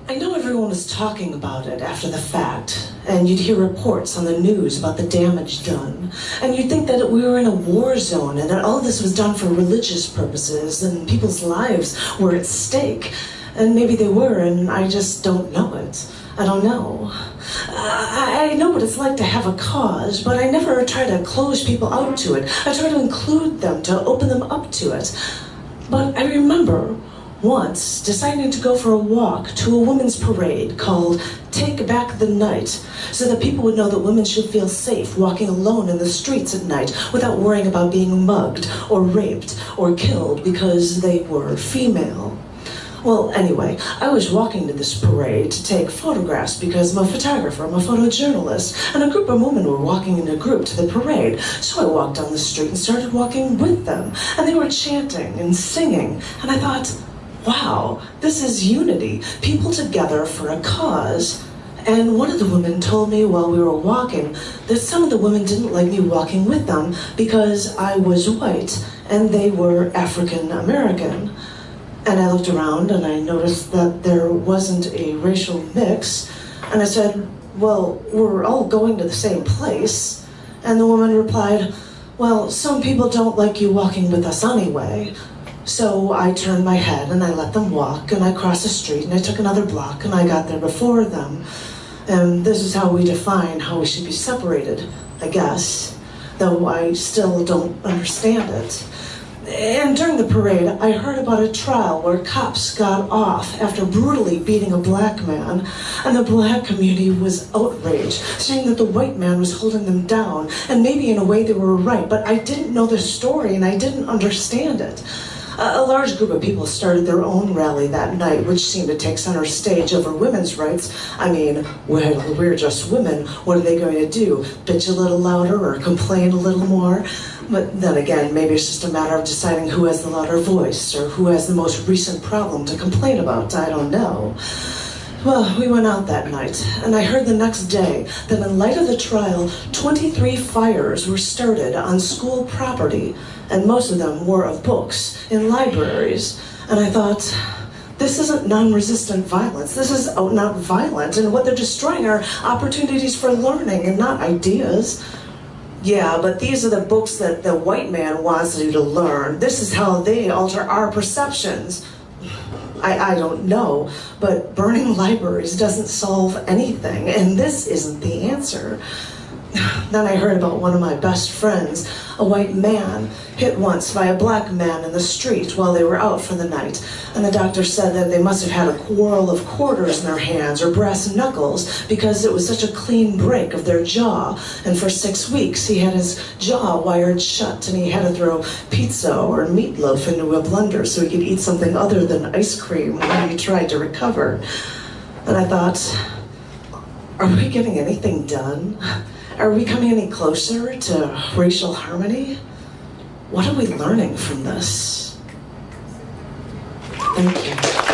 I know everyone was talking about it after the fact, and you'd hear reports on the news about the damage done, and you'd think that we were in a war zone and that all this was done for religious purposes and people's lives were at stake. And maybe they were, and I just don't know it. I don't know. I know what it's like to have a cause, but I never try to close people out to it. I try to include them, to open them up to it. But I remember once deciding to go for a walk to a women's parade called Take Back the Night, so that people would know that women should feel safe walking alone in the streets at night without worrying about being mugged or raped or killed because they were female. Well, anyway, I was walking to this parade to take photographs because I'm a photographer, I'm a photojournalist, and a group of women were walking in a group to the parade. So I walked down the street and started walking with them, and they were chanting and singing, and I thought, wow, this is unity, people together for a cause. And one of the women told me while we were walking that some of the women didn't like me walking with them because I was white and they were African American. And I looked around and I noticed that there wasn't a racial mix. And I said, well, we're all going to the same place. And the woman replied, well, some people don't like you walking with us anyway. So I turned my head and I let them walk, and I crossed the street and I took another block and I got there before them. And this is how we define how we should be separated, I guess, though I still don't understand it. And during the parade, I heard about a trial where cops got off after brutally beating a black man, and the black community was outraged, saying that the white man was holding them down, and maybe in a way they were right, but I didn't know the story and I didn't understand it. A large group of people started their own rally that night, which seemed to take center stage over women's rights. I mean, we're just women. What are they going to do? Bitch a little louder or complain a little more? But then again, maybe it's just a matter of deciding who has the louder voice or who has the most recent problem to complain about. I don't know. Well, we went out that night, and I heard the next day that in light of the trial, 23 fires were started on school property, and most of them were of books in libraries. And I thought, this isn't non-resistant violence. This is not violent, and what they're destroying are opportunities for learning and not ideas. Yeah, but these are the books that the white man wants you to learn. This is how they alter our perceptions. I don't know, but burning libraries doesn't solve anything, and this isn't the answer. Then I heard about one of my best friends, a white man, hit once by a black man in the street while they were out for the night. And the doctor said that they must have had a quarrel of quarters in their hands or brass knuckles because it was such a clean break of their jaw. And for 6 weeks he had his jaw wired shut, and he had to throw pizza or meatloaf into a blender so he could eat something other than ice cream when he tried to recover. And I thought, are we getting anything done? Are we coming any closer to racial harmony? What are we learning from this? Thank you.